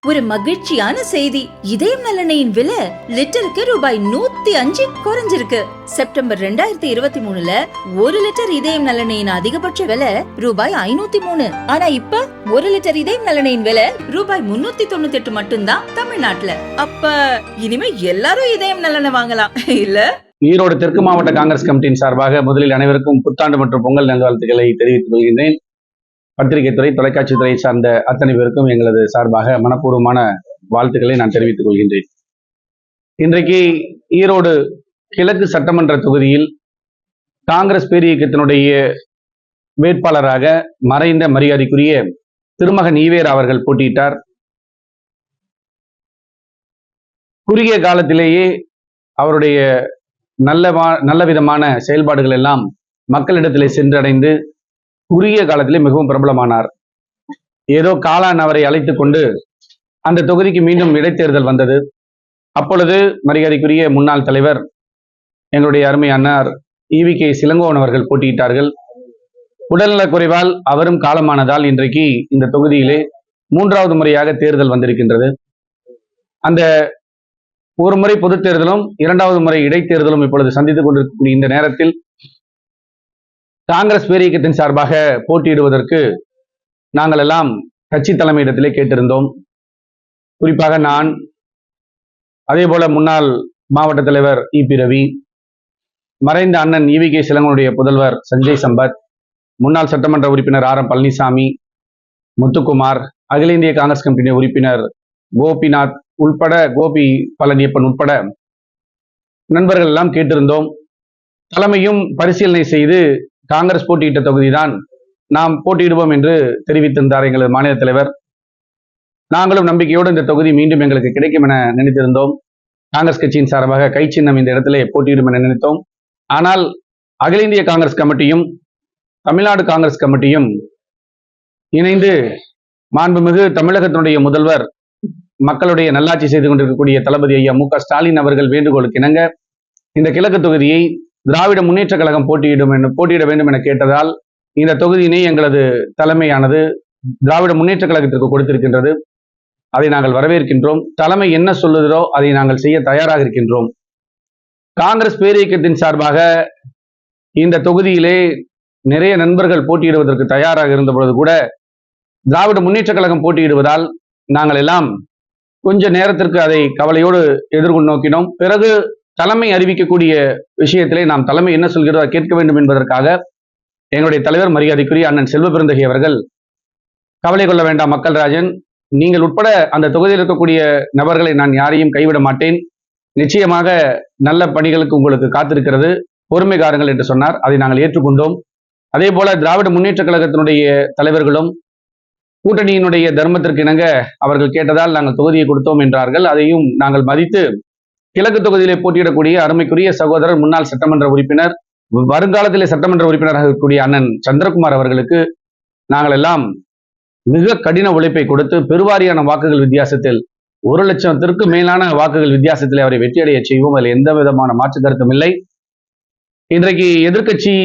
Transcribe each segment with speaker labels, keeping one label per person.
Speaker 1: ஒரு மகிழ்ச்சியான செய்தி. இதயம் நலனையின் விலை லிட்டருக்கு ரூபாய் 105 குறைஞ்சிருக்கு. செப்டம்பர் 2023ல 1 லிட்டர் இதயம் நலனையின் அதிகபட்ச விலை ரூபாய் 503. ஆனா இப்ப 1 லிட்டர் இதயம் நலனையின் விலை ரூபாய் 398 மட்டும்தான் தமிழ்நாட்டுல. அப்ப இனிமே எல்லாரும் இதயம் நலனை வாங்கலாம் இல்ல?
Speaker 2: ஈரோடு தெற்கு மாவட்ட காங்கிரஸ் கமிட்டியின் சார்பாக முதலில் அனைவருக்கும் புத்தாண்டு மற்றும் பொங்கல் நல்வாழ்த்துக்களை தெரிவித்துக் கொள்கின்றேன். பத்திரிகை துறை, தொலைக்காட்சி துறை சார்ந்த அத்தனை பேருக்கும் எங்களது சார்பாக மனப்பூர்வமான வாழ்த்துக்களை நான் தெரிவித்துக் கொள்கின்றேன். இன்றைக்கு ஈரோடு கிழக்கு சட்டமன்ற தொகுதியில் காங்கிரஸ் பேரியக்கத்தினுடைய வேட்பாளராக மறைந்த மரியாதைக்குரிய திருமகன் ஈவேரா அவர்கள் போட்டியிட்டார். குறுகிய காலத்திலேயே அவருடைய நல்ல விதமான செயல்பாடுகள் எல்லாம் மக்களிடத்திலே சென்றடைந்து குறுகிய காலத்திலே மிகவும் பிரபலமானார். ஏதோ காலான் அவரை அழைத்துக் கொண்டு அந்த தொகுதிக்கு மீண்டும் இடைத்தேர்தல் வந்தது. அப்பொழுது மரியாதைக்குரிய முன்னாள் தலைவர் எங்களுடைய அருமை அண்ணார் ஈவிகே இளங்கோவன் அவர்கள் போட்டியிட்டார்கள். உடல்நலக் குறைவால் அவரும் காலமானதால் இன்றைக்கு இந்த தொகுதியிலே 3வது முறையாக தேர்தல் வந்திருக்கின்றது. அந்த ஒரு முறை பொதுத் தேர்தலும் 2வது முறை இடைத்தேர்தலும் இப்பொழுது சந்தித்துக் கொண்டிருக்கக்கூடிய இந்த நேரத்தில் காங்கிரஸ் பேரியக்கத்தின் சார்பாக போட்டியிடுவதற்கு நாங்கள் எல்லாம் கட்சி தலைமையிடத்திலே கேட்டிருந்தோம். குறிப்பாக நான், அதே போல முன்னாள் மாவட்ட தலைவர் இபி ரவி, மறைந்த அண்ணன் ஈவிகே இளங்கோவனுடைய புதல்வர் சஞ்சய் சம்பத், முன்னாள் சட்டமன்ற உறுப்பினர் ஆர்.எம். பழனிசாமி, முத்துக்குமார், அகில இந்திய காங்கிரஸ் கமிட்டி உறுப்பினர் கோபிநாத் உட்பட, கோபி பழனியப்பன் உட்பட நண்பர்கள் எல்லாம் கேட்டிருந்தோம். தலைமையும் பரிசீலனை செய்து காங்கிரஸ் போட்டியிட்ட தொகுதிதான் நாம் போட்டியிடுவோம் என்று தெரிவித்திருந்தார் எங்களது மாநில தலைவர். நாங்களும் நம்பிக்கையோடு இந்த தொகுதி மீண்டும் எங்களுக்கு கிடைக்கும் என நினைத்திருந்தோம். காங்கிரஸ் கட்சியின் சார்பாக கை சின்னம் இந்த இடத்திலே போட்டியிடும் என நினைத்தோம். ஆனால் அகில இந்திய காங்கிரஸ் கமிட்டியும் தமிழ்நாடு காங்கிரஸ் கமிட்டியும் இணைந்து மாண்புமிகு தமிழகத்தினுடைய முதல்வர், மக்களுடைய நல்லாட்சி செய்து கொண்டிருக்கக்கூடிய தளபதி ஐயா மு.க. ஸ்டாலின் அவர்கள் வேண்டுகோளுக்கு இணங்க இந்த கிழக்கு தொகுதியை திராவிட முன்னேற்ற கழகம் போட்டியிட வேண்டும் என கேட்டதால் இந்த தொகுதியினை எங்களது தலைமையானது திராவிட முன்னேற்ற கழகத்திற்கு கொடுத்திருக்கின்றது. அதை நாங்கள் வரவேற்கின்றோம். தலைமை என்ன சொல்லுகிறோ அதை நாங்கள் செய்ய தயாராக இருக்கின்றோம். காங்கிரஸ் பேரியக்கத்தின் சார்பாக இந்த தொகுதியிலே நிறைய நண்பர்கள் போட்டியிடுவதற்கு தயாராக இருந்த பொழுது கூட திராவிட முன்னேற்ற கழகம் போட்டியிடுவதால் நாங்கள் எல்லாம் கொஞ்ச நேரத்திற்கு அதை கவலையோடு எதிர்கொண்டு நோக்கினோம். பிறகு தலைமை அறிவிக்கக்கூடிய விஷயத்திலே நாம் தலைமை என்ன சொல்கிறதோ அதை கேட்க வேண்டும் என்பதற்காக எங்களுடைய தலைவர் மரியாதைக்குரிய அண்ணன் செல்வ பெருந்தகை அவர்கள், கவலை கொள்ள வேண்டாம் மக்கள் ராஜன், நீங்கள் உட்பட அந்த தொகுதியில் இருக்கக்கூடிய நபர்களை நான் யாரையும் கைவிட மாட்டேன், நிச்சயமாக நல்ல பணிகளுக்கு உங்களுக்கு காத்திருக்கிறது, பொறுமை காருங்கள் என்று சொன்னார். அதை நாங்கள் ஏற்றுக்கொண்டோம். அதே போல திராவிட முன்னேற்ற கழகத்தினுடைய தலைவர்களும் கூட்டணியினுடைய தர்மத்திற்கு இணங்க அவர்கள் கேட்டதால் நாங்கள் தொகுதியை கொடுத்தோம் என்றார்கள். அதையும் நாங்கள் மதித்து கிழக்கு தொகுதியிலே போட்டியிடக்கூடிய அருமைக்குரிய சகோதரர் முன்னாள் சட்டமன்ற உறுப்பினர், வருங்காலத்திலே சட்டமன்ற உறுப்பினராக இருக்கக்கூடிய அண்ணன் சந்திரகுமார் அவர்களுக்கு நாங்கள் எல்லாம் மிக கடின உழைப்பை கொடுத்து பெருவாரியான வாக்குகள் வித்தியாசத்தில் 1,00,000த்திற்கு மேலான வாக்குகள் வித்தியாசத்தில் அவரை வெற்றியடைய செய்வோம். அதில் எந்த விதமான மாற்று கருத்தும் இல்லை. இன்றைக்கு எதிர்க்கட்சி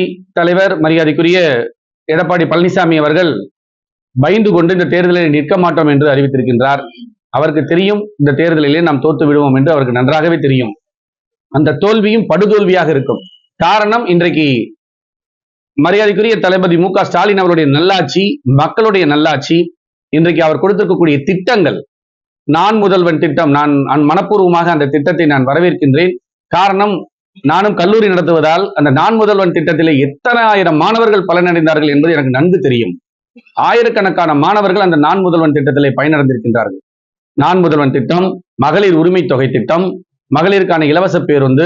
Speaker 2: தலைவர் மரியாதைக்குரிய எடப்பாடி பழனிசாமி அவர்கள் பயந்து கொண்டு இந்த தேர்தலில் நிற்க மாட்டோம் என்று அறிவித்திருக்கின்றார். அவருக்கு தெரியும் இந்த தேர்தலிலே நாம் தோத்து விடுவோம் என்று அவருக்கு நன்றாகவே தெரியும். அந்த தோல்வியும் படுதோல்வியாக இருக்கும். காரணம், இன்றைக்கு மரியாதைக்குரிய தளபதி மு.க. ஸ்டாலின் அவருடைய நல்லாட்சி, மக்களுடைய நல்லாட்சி, இன்றைக்கு அவர் கொடுத்திருக்கக்கூடிய திட்டங்கள், நான் முதல்வன் திட்டம், நான் மனப்பூர்வமாக அந்த திட்டத்தை நான் வரவேற்கின்றேன். காரணம், நானும் கல்லூரி நடத்துவதால் அந்த நான் முதல்வன் திட்டத்திலே எத்தனை ஆயிரம் மாணவர்கள் பலனடைந்தார்கள் என்பது எனக்கு நன்கு தெரியும். ஆயிரக்கணக்கான மாணவர்கள் அந்த நான் முதல்வன் திட்டத்திலே பயனடைந்திருக்கின்றார்கள். நான் முதல்வன் திட்டம், மகளிர் உரிமை தொகை திட்டம், மகளிருக்கான இலவச பேருந்து,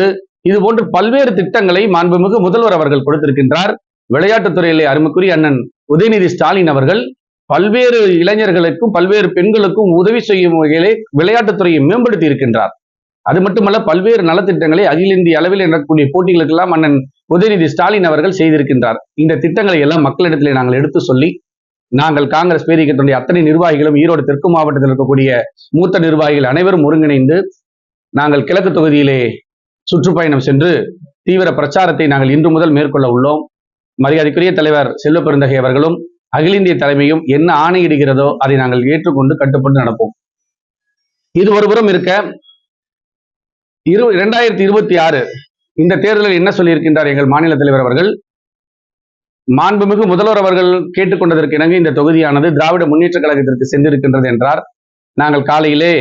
Speaker 2: இது போன்று பல்வேறு திட்டங்களை மாண்புமிகு முதல்வர் அவர்கள் கொடுத்திருக்கின்றார். விளையாட்டுத்துறையிலே அருமைக்குரிய அண்ணன் உதயநிதி ஸ்டாலின் அவர்கள் பல்வேறு இளைஞர்களுக்கும் பல்வேறு பெண்களுக்கும் உதவி செய்யும் வகையிலே விளையாட்டுத்துறையை மேம்படுத்தி இருக்கின்றார். அது மட்டுமல்ல, பல்வேறு நலத்திட்டங்களை அகில இந்திய அளவில் நடக்கக்கூடிய போட்டிகளுக்கெல்லாம் அண்ணன் உதயநிதி ஸ்டாலின் அவர்கள் செய்திருக்கின்றார். இந்த திட்டங்களை எல்லாம் மக்களிடத்திலே நாங்கள் எடுத்து சொல்லி, நாங்கள் காங்கிரஸ் பேரியக்கத்தினுடைய அத்தனை நிர்வாகிகளும், ஈரோடு தெற்கு மாவட்டத்தில் இருக்கக்கூடிய மூத்த நிர்வாகிகள் அனைவரும் ஒருங்கிணைந்து நாங்கள் கிழக்கு தொகுதியிலே சுற்றுப்பயணம் சென்று தீவிர பிரச்சாரத்தை நாங்கள் இன்று முதல் மேற்கொள்ள உள்ளோம். மரியாதைக்குரிய தலைவர் செல்வ பெருந்தகை அவர்களும் அகில இந்திய தலைமையும் என்ன ஆணையிடுகிறதோ அதை நாங்கள் ஏற்றுக்கொண்டு கட்டுப்பட்டு நடப்போம். இது ஒருபுறம் இருக்க 2026 இந்த தேர்தலில் என்ன சொல்லியிருக்கின்றார் எங்கள் மாநில தலைவர் அவர்கள்? மாண்புமிகு முதல்வர் அவர்கள் கேட்டுக்கொண்டதற்கு இணங்க இந்த தொகுதியானது திராவிட முன்னேற்ற கழகத்திற்கு சென்றிருக்கின்றது என்றார். நாங்கள் காலையிலே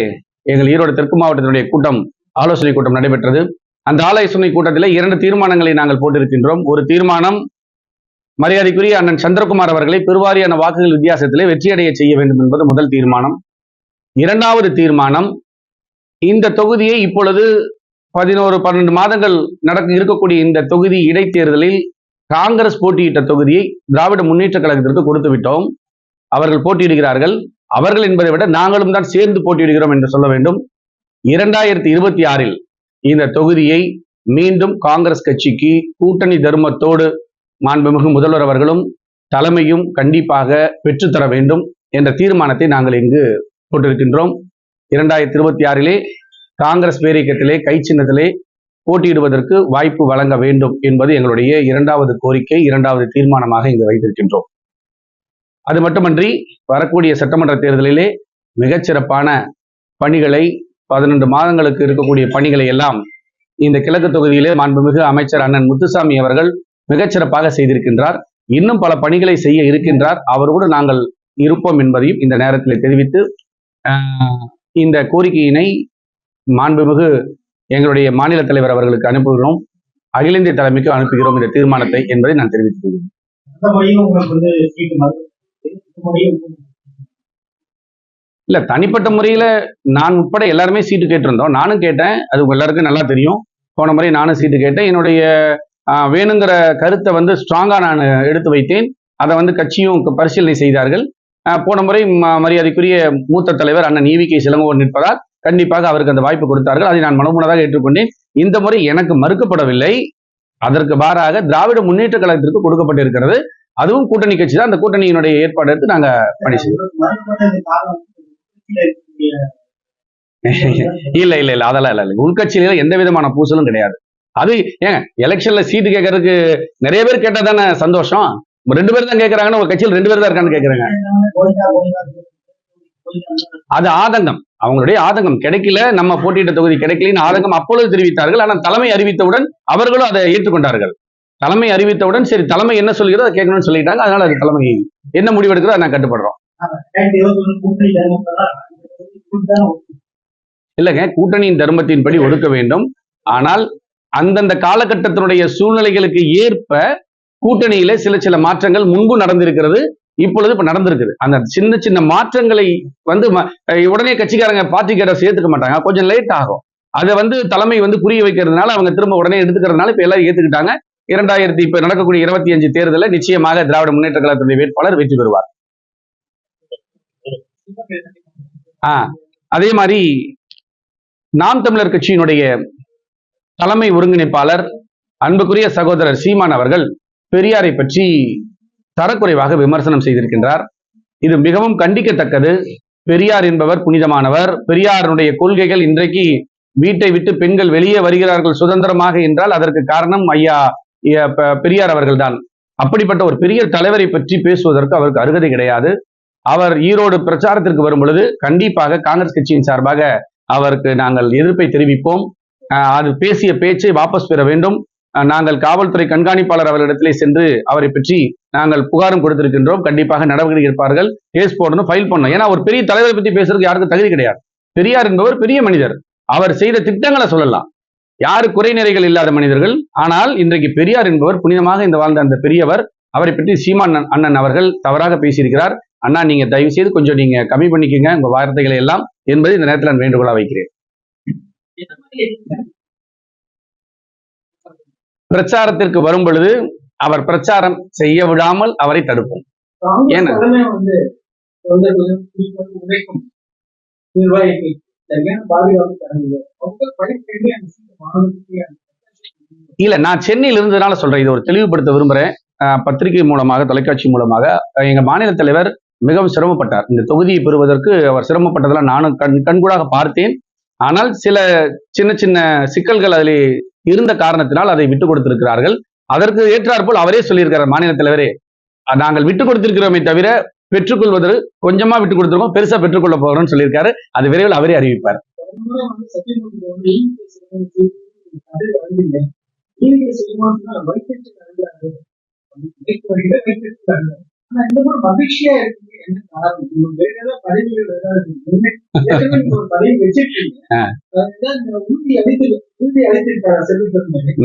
Speaker 2: எங்கள் ஈரோடு தெற்கு மாவட்டத்தினுடைய ஆலோசனை கூட்டம் நடைபெற்றது. அந்த ஆலோசனை கூட்டத்தில் 2 தீர்மானங்களை நாங்கள் போட்டிருக்கின்றோம். ஒரு தீர்மானம், மரியாதைக்குரிய அண்ணன் சந்திரகுமார் அவர்களை பெருவாரியான வாக்குகள் வித்தியாசத்திலே வெற்றியடைய செய்ய வேண்டும் என்பது முதல் தீர்மானம். 2வது தீர்மானம், இந்த தொகுதியை இப்பொழுது 11-12 மாதங்கள் இருக்கக்கூடிய இந்த தொகுதி இடைத்தேர்தலில் காங்கிரஸ் போட்டியிட்ட தொகுதியை திராவிட முன்னேற்ற கழகத்திற்கு கொடுத்து விட்டோம். அவர்கள் போட்டியிடுகிறார்கள். அவர்கள் என்பதை விட நாங்களும் தான் சேர்ந்து போட்டியிடுகிறோம் என்று சொல்ல வேண்டும். 2026 இந்த தொகுதியை மீண்டும் காங்கிரஸ் கட்சிக்கு கூட்டணி தர்மத்தோடு மாண்புமிகு முதல்வர் அவர்களும் தலைமையும் கண்டிப்பாக பெற்றுத்தர வேண்டும் என்ற தீர்மானத்தை நாங்கள் இங்கு போட்டிருக்கின்றோம். 2026 காங்கிரஸ் பேரியக்கத்திலே கை சின்னத்திலே போட்டியிடுவதற்கு வாய்ப்பு வழங்க வேண்டும் என்பது எங்களுடைய 2வது கோரிக்கை, 2வது தீர்மானமாக இங்கு வைத்திருக்கின்றோம். அது மட்டுமன்றி வரக்கூடிய சட்டமன்ற தேர்தலிலே மிகச்சிறப்பான பணிகளை 12 மாதங்களுக்கு இருக்கக்கூடிய பணிகளை எல்லாம் இந்த கிழக்கு தொகுதியிலே மாண்புமிகு அமைச்சர் அண்ணன் முத்துசாமி அவர்கள் மிகச்சிறப்பாக செய்திருக்கின்றார். இன்னும் பல பணிகளை செய்ய இருக்கின்றார். அவரோடு நாங்கள் இருப்போம் என்பதையும் இந்த நேரத்தில் தெரிவித்து இந்த கோரிக்கையினை மாண்புமிகு எங்களுடைய மாநில தலைவர் அவர்களுக்கு அனுப்புகிறோம், அகில இந்திய தலைமைக்கு அனுப்புகிறோம் இந்த தீர்மானத்தை என்பதை நான் தெரிவித்துக் இல்ல, தனிப்பட்ட முறையில நான் உட்பட எல்லாருமே சீட்டு கேட்டிருந்தோம். நானும் கேட்டேன், அது எல்லாருக்கும் நல்லா தெரியும். போன முறை நானும் சீட்டு கேட்டேன். என்னுடைய வேணுங்கிற கருத்தை ஸ்ட்ராங்கா நான் எடுத்து வைத்தேன். அதை கட்சியும் பரிசீலனை செய்தார்கள். போன முறை மரியாதைக்குரிய மூத்த தலைவர் அண்ணன் ஈவிகே இளங்கோவன் நிற்பதால் கண்டிப்பாக அவருக்கு அந்த வாய்ப்பு கொடுத்தார்கள். அதை நான் மனமுனதாக ஏற்றுக்கொண்டேன். இந்த முறை எனக்கு மறுக்கப்படவில்லை. அதற்கு மாறாக திராவிட முன்னேற்ற கழகத்திற்கு கொடுக்கப்பட்டிருக்கிறது. அதுவும் கூட்டணி கட்சி தான். அந்த கூட்டணியினுடைய ஏற்பாடு எடுத்து நாங்க பணி செய்வோம். இல்ல அதெல்லாம் இல்ல. உள்கட்சியில எந்த விதமான பூசலும் கிடையாது. அது ஏங்க, எலெக்ஷன்ல சீட்டு கேட்கறதுக்கு நிறைய பேர் கேட்டா தானே சந்தோஷம். 2 பேர் தான் கேட்கறாங்கன்னா ஒரு கட்சியில் 2 பேர் தான் இருக்கான்னு கேட்கறாங்க. அது ஆதங்கம், அவங்களுடைய ஆதங்கம். கிடைக்கல, நம்ம போட்டியிட்ட தொகுதி கிடைக்கலன்னு ஆதங்கம் அப்பொழுது தெரிவித்தார்கள். ஆனால் தலைமை அறிவித்தவுடன் அவர்களும் அதை ஏற்றுக்கொண்டார்கள். தலைமை அறிவித்தவுடன் சரி தலைமை என்ன சொல்கிறதோ அதை கேட்கணும்னு சொல்லிட்டாங்க. அதனால அது தலைமை என்ன முடிவெடுக்கிறதோ அதை நான் கட்டுப்படுறோம். இல்லைங்க, கூட்டணியின் தர்மத்தின்படி ஒடுக்க வேண்டும். ஆனால் அந்தந்த காலகட்டத்தினுடைய சூழ்நிலைகளுக்கு ஏற்ப கூட்டணியிலே சில மாற்றங்கள் முன்பு நடந்திருக்கிறது, இப்பொழுது இப்ப நடந்திருக்குது. அந்த சின்ன சின்ன மாற்றங்களை உடனே கட்சிக்காரங்க பார்ட்டிக்கார சேர்த்துக்க மாட்டாங்க, கொஞ்சம் லேட் ஆகும். அதை தலைமை புரிய வைக்கிறதுனால அவங்க திரும்ப உடனே எடுத்துக்கிறதுனால இப்ப எல்லாரும் ஏத்துக்கிட்டாங்க. இப்ப நடக்கக்கூடிய 25 தேர்தலில் நிச்சயமாக திராவிட முன்னேற்ற கழகத்துடைய வேட்பாளர் வெற்றி பெறுவார். அதே மாதிரி நாம் தமிழர் கட்சியினுடைய தலைமை ஒருங்கிணைப்பாளர் அன்புக்குரிய சகோதரர் சீமான் அவர்கள் பெரியாரை பற்றி தரக்குறைவாக விமர்சனம் செய்திருக்கின்றார். இது மிகவும் கண்டிக்கத்தக்கது. பெரியார் என்பவர் புனிதமானவர். பெரியாருடைய கொள்கைகள் இன்றைக்கு வீட்டை விட்டு பெண்கள் வெளியே வருகிறார்கள் சுதந்திரமாக என்றால் அதற்கு காரணம் ஐயா பெரியார் அவர்கள்தான். அப்படிப்பட்ட ஒரு பெரிய தலைவரை பற்றி பேசுவதற்கு அவருக்கு அருகதை கிடையாது. அவர் ஈரோடு பிரச்சாரத்திற்கு வரும் பொழுது கண்டிப்பாக காங்கிரஸ் கட்சியின் சார்பாக அவருக்கு நாங்கள் எதிர்ப்பை தெரிவிப்போம். அது பேசிய பேச்சை வாபஸ் பெற வேண்டும். நாங்கள் காவல்துறை கண்காணிப்பாளர் அவர்களிடத்திலே சென்று அவரை பற்றி நாங்கள் புகாரும் கொடுத்திருக்கின்றோம். கண்டிப்பாக நடவடிக்கை எடுப்பார்கள். கேஸ் போடணும், ஃபைல் பண்ணணும். ஏன்னா ஒரு பெரிய தலைவரை பற்றி பேசுறதுக்கு யாருக்கும் தகுதி கிடையாது. பெரியார் என்பவர் பெரிய மனிதர். அவர் செய்த திட்டங்களை சொல்லலாம். யாரு குறைநிறைகள் இல்லாத மனிதர்கள். ஆனால் இன்றைக்கு பெரியார் என்பவர் புனிதமாக இந்த வாழ்ந்த அந்த பெரியவர். அவரை பற்றி சீமான் அண்ணன் அவர்கள் தவறாக பேசியிருக்கிறார். அண்ணா, நீங்க தயவு செய்து கொஞ்சம் நீங்க கம்மி பண்ணிக்கங்க உங்க வார்த்தைகளை எல்லாம் என்பது இந்த நேரத்தில் நான் வேண்டுகோளா வைக்கிறேன். பிரச்சாரத்திற்கு வரும் பொழுது அவர் பிரச்சாரம் செய்ய விடாமல் அவரை தடுப்போம். ஏன்னா இல்ல, நான் சென்னையில் இருந்ததுனால சொல்றேன். இதை ஒரு தெளிவுபடுத்த விரும்புறேன். பத்திரிகை மூலமாக, தொலைக்காட்சி மூலமாக எங்க மாநில தலைவர் மிகவும் சிரமப்பட்டார். இந்த தொகுதியை பெறுவதற்கு அவர் சிரமப்பட்டதெல்லாம் நானும் கண்கூடாக பார்த்தேன். ஆனால் சில சின்ன சின்ன சிக்கல்கள் அதில் இருந்த காரணத்தினால் அதை விட்டுக் கொடுத்திருக்கிறார்கள். அதற்கு ஏற்றாற்போல் அவரே சொல்லியிருக்கிறார், மாநில தலைவரே, நாங்கள் விட்டுக் கொடுத்திருக்கிறோமே தவிர பெற்றுக்கொள்வது கொஞ்சமா விட்டு கொடுத்துருக்கோம், பெருசா பெற்றுக்கொள்ள போகிறோம்னு சொல்லியிருக்காரு. அது விரைவில் அவரே அறிவிப்பார்.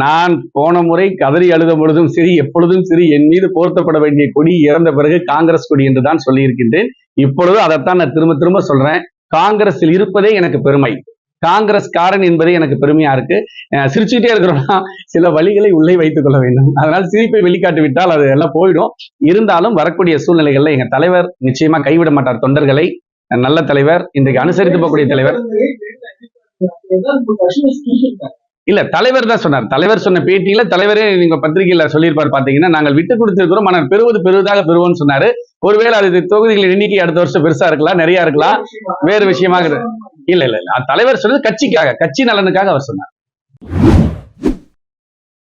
Speaker 2: நான் போன முறை கதறி அழுத பொழுதும் சரி, எப்பொழுதும் சரி, என் மீது போர்த்தப்பட வேண்டிய கொடி இறந்த பிறகு காங்கிரஸ் கொடி என்றுதான் சொல்லியிருக்கின்றேன். இப்பொழுது அதைத்தான் நான் திரும்ப திரும்ப சொல்றேன். காங்கிரஸில் இருப்பதே எனக்கு பெருமை, காங்கிரஸ்காரன் என்பதே எனக்கு பெருமையா இருக்கு. சிரிச்சுக்கிட்டே இருக்கிறோம்னா சில வழிகளை உள்ளே வைத்துக் கொள்ள வேண்டும். அதனால் சிரிப்பை வெளிக்காட்டி விட்டால் அது எல்லாம் போயிடும். இருந்தாலும் வரக்கூடிய சூழ்நிலைகள்ல எங்க தலைவர் நிச்சயமா கைவிட மாட்டார் தொண்டர்களை. நல்ல தலைவர், இன்றைக்கு அனுசரித்து போகக்கூடிய தலைவர். இல்ல, தலைவர் தான் சொன்னார். தலைவர் சொன்ன பேட்டியில தலைவரே நீங்க பத்திரிகையில சொல்லியிருப்பார் பாத்தீங்கன்னா, நாங்கள் விட்டு கொடுத்திருக்கிறோம், ஆனால் பெறுவது பெறுவதாக பெறுவோம்னு சொன்னாரு. ஒருவேளை அது தொகுதிகளின் எண்ணிக்கை அடுத்த வருஷம் பெருசா இருக்கலாம், நிறைய இருக்கலாம், வேறு விஷயமாக. இல்ல தலைவர் சொன்னது கட்சிக்காக, கட்சி நலனுக்காக அவர் சொன்னார்.